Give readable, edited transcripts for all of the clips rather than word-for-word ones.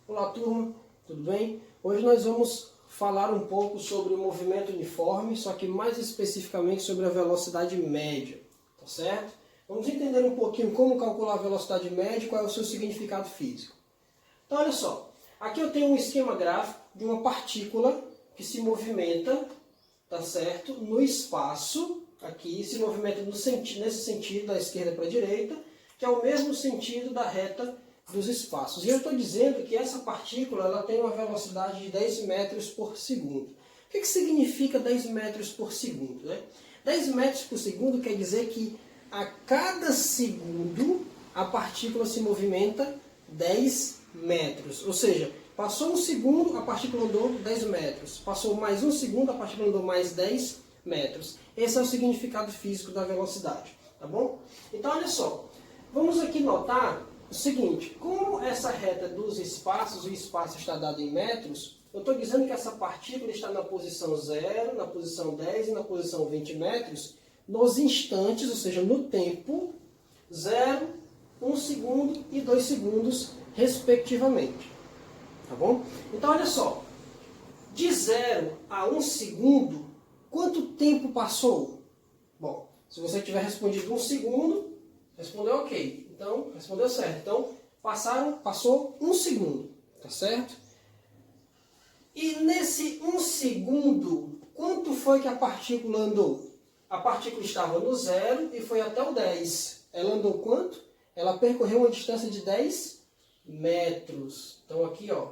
Olá turma, tudo bem? Hoje nós vamos falar um pouco sobre o movimento uniforme, só que mais especificamente sobre a velocidade média, tá certo? Vamos entender um pouquinho como calcular a velocidade média e qual é o seu significado físico. Então olha só, aqui eu tenho um esquema gráfico de uma partícula que se movimenta, tá certo? No espaço, aqui se movimenta nesse sentido da esquerda para a direita, que é o mesmo sentido da reta dos espaços. E eu estou dizendo que essa partícula ela tem uma velocidade de 10 metros por segundo. O que significa 10 metros por segundo? Né? 10 metros por segundo quer dizer que a cada segundo a partícula se movimenta 10 metros. Ou seja, passou um segundo, a partícula andou 10 metros. Passou mais um segundo, a partícula andou mais 10 metros. Esse é o significado físico da velocidade. Tá bom? Então, olha só. Vamos aqui notar o seguinte, como essa reta dos espaços, o espaço está dado em metros, eu estou dizendo que essa partícula está na posição 0, na posição 10 e na posição 20 metros, nos instantes, ou seja, no tempo, 0, 1 segundo e 2 segundos, respectivamente. Tá bom? Então, olha só, de 0 a 1 segundo, quanto tempo passou? Bom, se você tiver respondido 1 segundo, respondeu ok. Então, respondeu certo. Então, passou 1 segundo. Tá certo? E nesse 1 segundo, quanto foi que a partícula andou? A partícula estava no 0 e foi até o 10. Ela andou quanto? Ela percorreu uma distância de 10 metros. Então, aqui, ó,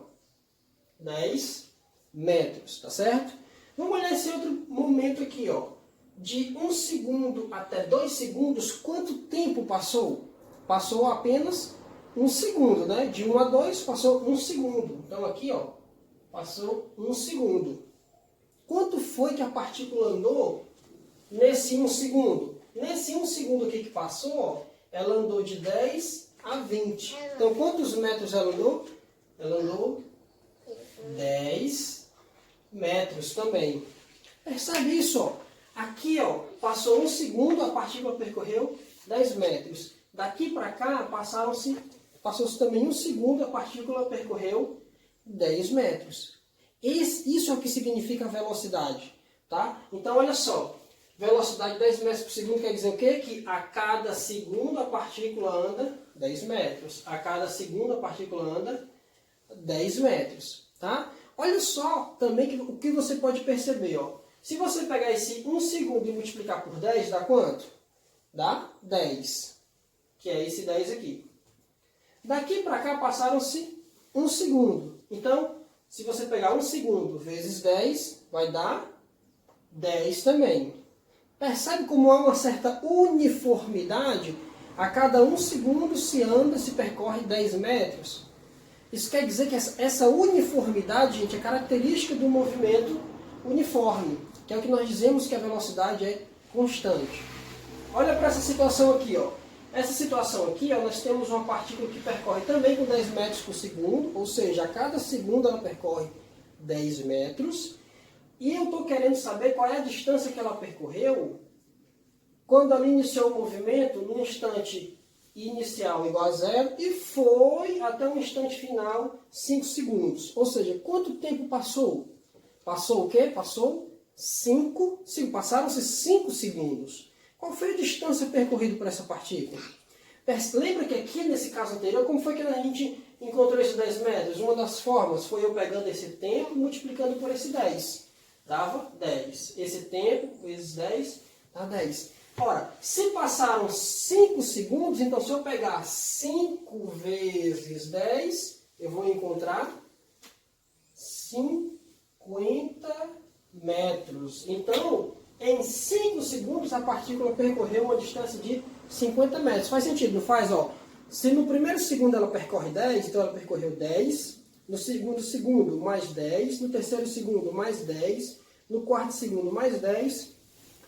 10 metros. Tá certo? Vamos olhar esse outro momento aqui, ó. De 1 segundo até 2 segundos, quanto tempo passou? Passou apenas 1 segundo, né? De 1 a 2 passou 1 segundo. Então aqui, ó, passou 1 segundo. Quanto foi que a partícula andou nesse 1 segundo? Nesse 1 segundo aqui que passou, ó, ela andou de 10 a 20. Então quantos metros ela andou? Ela andou 10 metros também. Percebe isso, ó? Aqui, ó, passou 1 segundo, a partícula percorreu 10 metros. Daqui para cá, passou-se também 1 segundo, a partícula percorreu 10 metros. Isso é o que significa velocidade. Tá? Então, olha só. Velocidade de 10 metros por segundo quer dizer o quê? Que a cada segundo a partícula anda 10 metros. A cada segundo a partícula anda 10 metros. Tá? Olha só também o que você pode perceber, ó. Se você pegar esse 1 segundo e multiplicar por 10, dá quanto? Dá 10, que é esse 10 aqui. Daqui para cá passaram-se 1 segundo. Então, se você pegar 1 segundo vezes 10, vai dar 10 também. Percebe como há uma certa uniformidade? A cada 1 segundo se anda, se percorre 10 metros. Isso quer dizer que essa uniformidade, gente, é característica do movimento uniforme, que é o que nós dizemos que a velocidade é constante. Olha para essa situação aqui, ó. Essa situação aqui, ó, nós temos uma partícula que percorre também com 10 metros por segundo, ou seja, a cada segundo ela percorre 10 metros. E eu estou querendo saber qual é a distância que ela percorreu quando ela iniciou o movimento no instante inicial igual a 0 e foi até o instante final 5 segundos. Ou seja, quanto tempo passou? Passou o quê? Passaram-se 5 segundos. Qual foi a distância percorrida por essa partícula? Lembra que aqui nesse caso anterior, como foi que a gente encontrou esses 10 metros? Uma das formas foi eu pegando esse tempo e multiplicando por esse 10. Dava 10. Esse tempo vezes 10 dá 10. Ora, se passaram 5 segundos, então se eu pegar 5 vezes 10, eu vou encontrar 50 metros. Então, em 5 segundos, a partícula percorreu uma distância de 50 metros. Faz sentido, não faz? Ó, se no primeiro segundo ela percorre 10, então ela percorreu 10. No segundo segundo, mais 10. No terceiro segundo, mais 10. No quarto segundo, mais 10.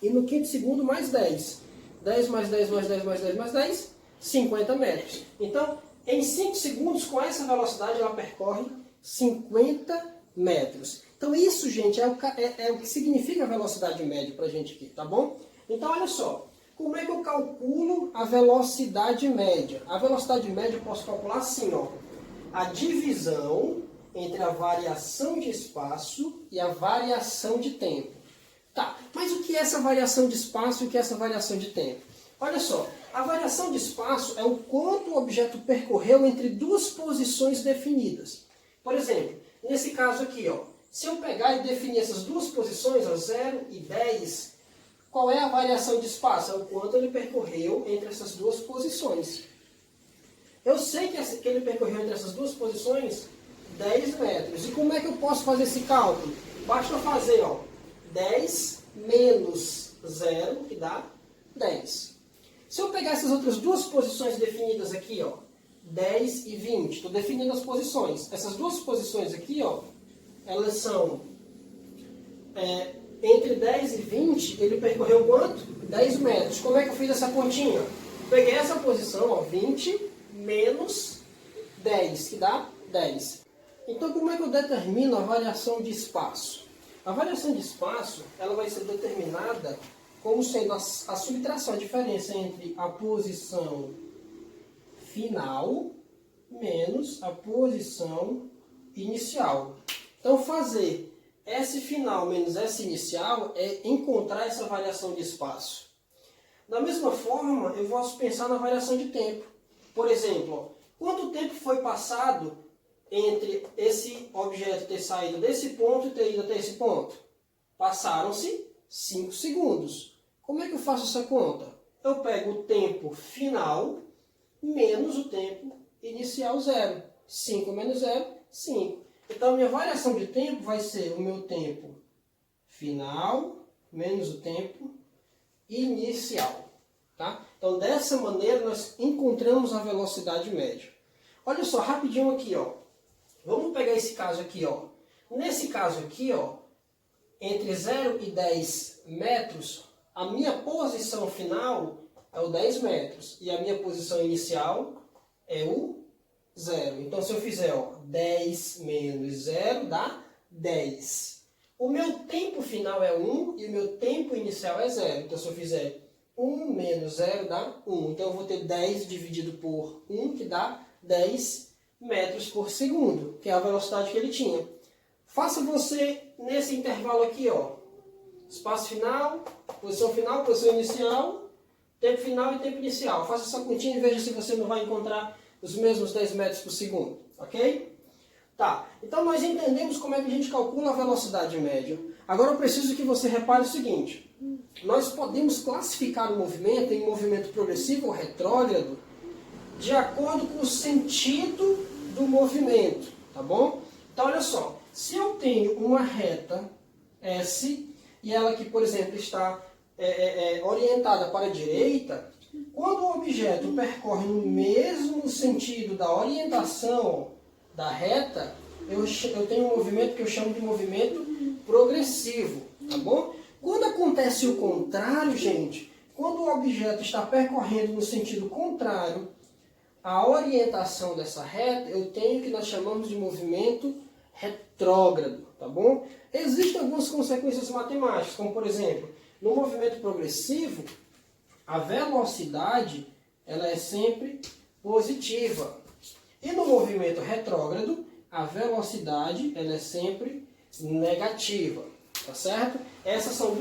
E no quinto segundo, mais 10. 10 mais 10 mais 10 mais 10 mais 10, 50 metros. Então, em 5 segundos, com essa velocidade, ela percorre 50 metros. Então isso, gente, é o que significa a velocidade média para a gente aqui, tá bom? Então olha só, como é que eu calculo a velocidade média? A velocidade média eu posso calcular assim, ó. a divisão entre a variação de espaço e a variação de tempo. Tá, mas o que é essa variação de espaço e o que é essa variação de tempo? Olha só, a variação de espaço é o quanto o objeto percorreu entre duas posições definidas. Por exemplo, nesse caso aqui, ó, se eu pegar e definir essas duas posições, ó, 0 e 10, qual é a variação de espaço? É o quanto ele percorreu entre essas duas posições. Eu sei que ele percorreu entre essas duas posições 10 metros. E como é que eu posso fazer esse cálculo? Basta fazer, ó, 10 menos 0, que dá 10. Se eu pegar essas outras duas posições definidas aqui, ó, 10 e 20, estou definindo as posições. Essas duas posições aqui, ó, elas são entre 10 e 20, ele percorreu quanto? 10 metros. Como é que eu fiz essa continha? Peguei essa posição, ó, 20 menos 10, que dá 10. Então, como é que eu determino a variação de espaço? A variação de espaço, ela vai ser determinada como sendo a subtração, a diferença entre a posição final menos a posição inicial. Então, fazer S final menos S inicial é encontrar essa variação de espaço. Da mesma forma, eu posso pensar na variação de tempo. Por exemplo, ó, quanto tempo foi passado entre esse objeto ter saído desse ponto e ter ido até esse ponto? Passaram-se 5 segundos. Como é que eu faço essa conta? Eu pego o tempo final menos o tempo inicial, 0. 5 menos 0, 5. Então, a minha variação de tempo vai ser o meu tempo final menos o tempo inicial. Tá? Então, dessa maneira, nós encontramos a velocidade média. Olha só, rapidinho aqui, ó. Vamos pegar esse caso aqui, ó. Nesse caso aqui, ó, entre 0 e 10 metros, a minha posição final é o 10 metros e a minha posição inicial é o 0. Então, se eu fizer, ó, 10 menos 0 dá 10. O meu tempo final é 1 e o meu tempo inicial é 0. Então, se eu fizer 1 menos 0 dá 1. Então, eu vou ter 10 dividido por 1, que dá 10 metros por segundo, que é a velocidade que ele tinha. Faça você nesse intervalo aqui, ó. Espaço final, posição inicial, tempo final e tempo inicial. Faça essa continha e veja se você não vai encontrar os mesmos 10 metros por segundo, ok? Tá, então nós entendemos como é que a gente calcula a velocidade média. Agora eu preciso que você repare o seguinte. Nós podemos classificar o movimento em movimento progressivo ou retrógrado de acordo com o sentido do movimento, tá bom? Então olha só, se eu tenho uma reta S e ela aqui, por exemplo, está orientada para a direita, quando o objeto percorre no mesmo sentido da orientação da reta, eu tenho um movimento que eu chamo de movimento progressivo, tá bom? Quando acontece o contrário, gente, quando o objeto está percorrendo no sentido contrário à orientação dessa reta, eu tenho o que nós chamamos de movimento retrógrado, tá bom? Existem algumas consequências matemáticas, como por exemplo, no movimento progressivo, a velocidade ela é sempre positiva. E no movimento retrógrado, a velocidade ela é sempre negativa. Tá certo? Essas são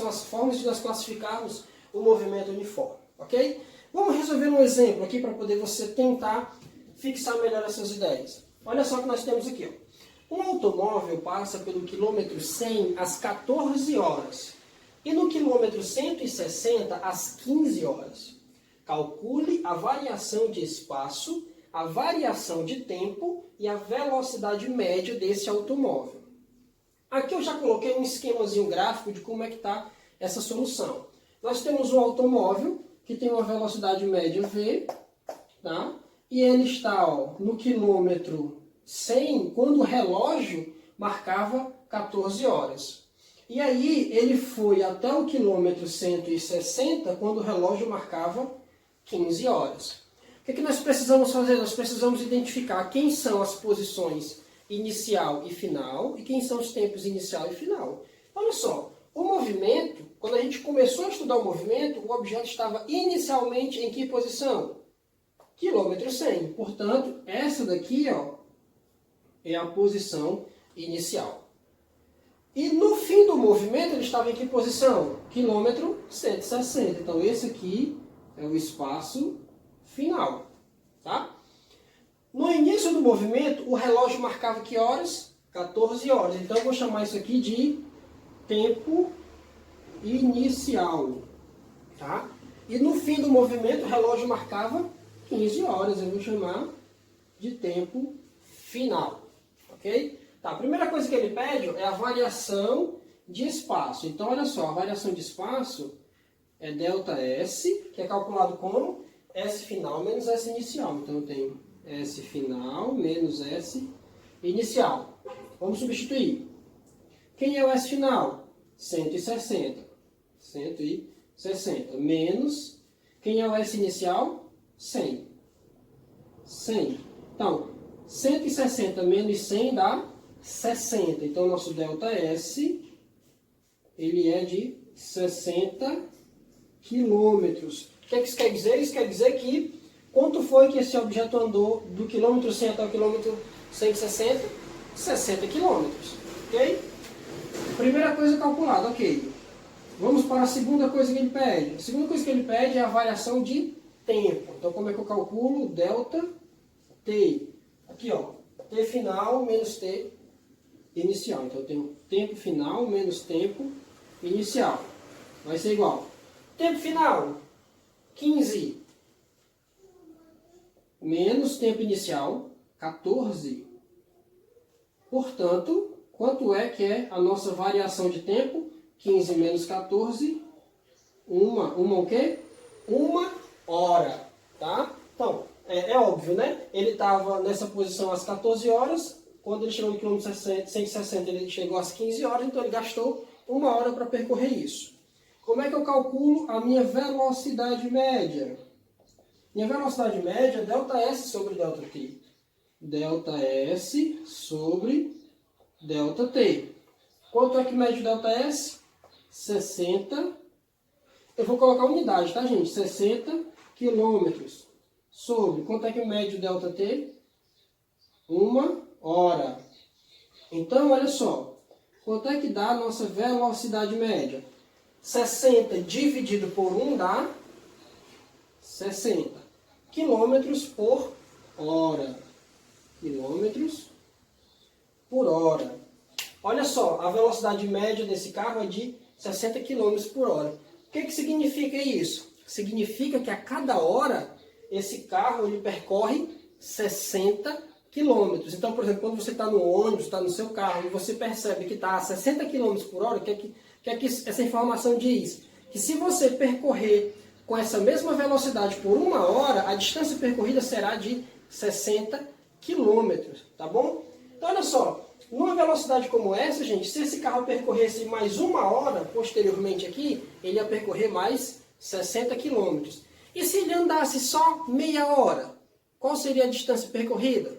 as formas de nós classificarmos o movimento uniforme. Ok? Vamos resolver um exemplo aqui para poder você tentar fixar melhor essas ideias. Olha só o que nós temos aqui. Ó. Um automóvel passa pelo quilômetro 100 às 14 horas e no quilômetro 160 às 15 horas. Calcule a variação de espaço, a variação de tempo e a velocidade média desse automóvel. Aqui eu já coloquei um esquemazinho gráfico de como é que está essa solução. Nós temos um automóvel que tem uma velocidade média V, tá? E ele está, ó, no quilômetro 100, quando o relógio marcava 14 horas. E aí ele foi até o quilômetro 160, quando o relógio marcava 15 horas. O que nós precisamos fazer? Nós precisamos identificar quem são as posições inicial e final, e quem são os tempos inicial e final. Olha só, o movimento, quando a gente começou a estudar o movimento, o objeto estava inicialmente em que posição? quilômetro 100. Portanto, essa daqui, ó, é a posição inicial. E no fim do movimento, ele estava em que posição? Quilômetro 160. Então, esse aqui é o espaço final. Tá? No início do movimento, o relógio marcava que horas? 14 horas. Então, eu vou chamar isso aqui de tempo inicial. Tá? E no fim do movimento, o relógio marcava 15 horas. Eu vou chamar de tempo final. Ok? Tá, a primeira coisa que ele pede é a variação de espaço. Então, olha só, a variação de espaço é ΔS, que é calculado como S final menos S inicial. Então, eu tenho S final menos S inicial. Vamos substituir. Quem é o S final? 160. 160. Menos, quem é o S inicial? 100. 100. Então, 160 menos 100 dá 60. Então, o nosso ΔS, ele é de 60 quilômetros. O que é que isso quer dizer? Isso quer dizer que quanto foi que esse objeto andou do quilômetro 100 até o quilômetro 160? 60 quilômetros. Ok? Primeira coisa calculada, ok. Vamos para a segunda coisa que ele pede. A segunda coisa que ele pede é a variação de tempo. Então, como é que eu calculo? ΔT. Aqui, ó. T final menos T inicial. Então, eu tenho tempo final menos tempo inicial. Vai ser igual. Tempo final, 15. Menos tempo inicial, 14. Portanto, quanto é que é a nossa variação de tempo? 15 menos 14, uma o quê? 1 hora, tá? Então, é óbvio, né? Ele estava nessa posição às 14 horas, quando ele chegou no quilômetro 160, ele chegou às 15 horas, então ele gastou 1 hora para percorrer isso. Como é que eu calculo a minha velocidade média? Minha velocidade média é ΔS sobre ΔT. ΔS sobre ΔT. Quanto é que mede o ΔS? 60. Eu vou colocar unidade, tá, gente? 60 quilômetros. Sobre. Quanto é que mede o ΔT? 1 hora. Então, olha só. Quanto é que dá a nossa velocidade média? 60 dividido por 1 dá 60 quilômetros por hora. Quilômetros por hora. Olha só, a velocidade média desse carro é de 60 km por hora. O que significa isso? Significa que a cada hora esse carro ele percorre 60 km. Então, por exemplo, quando você está no ônibus, está no seu carro e você percebe que está a 60 km por hora, o que é que essa informação diz? Que se você percorrer com essa mesma velocidade por 1 hora, a distância percorrida será de 60 km, tá bom? Então, olha só, numa velocidade como essa, gente, se esse carro percorresse mais 1 hora, posteriormente aqui, ele ia percorrer mais 60 km. E se ele andasse só meia hora, qual seria a distância percorrida?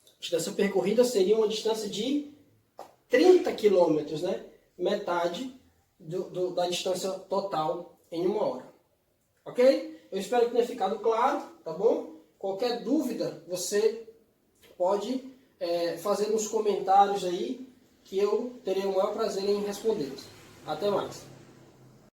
A distância percorrida seria uma distância de 30 km, né? Metade da distância total em 1 hora. Ok? Eu espero que tenha ficado claro, tá bom? Qualquer dúvida, você pode fazer nos comentários aí, que eu terei o maior prazer em responder. Até mais.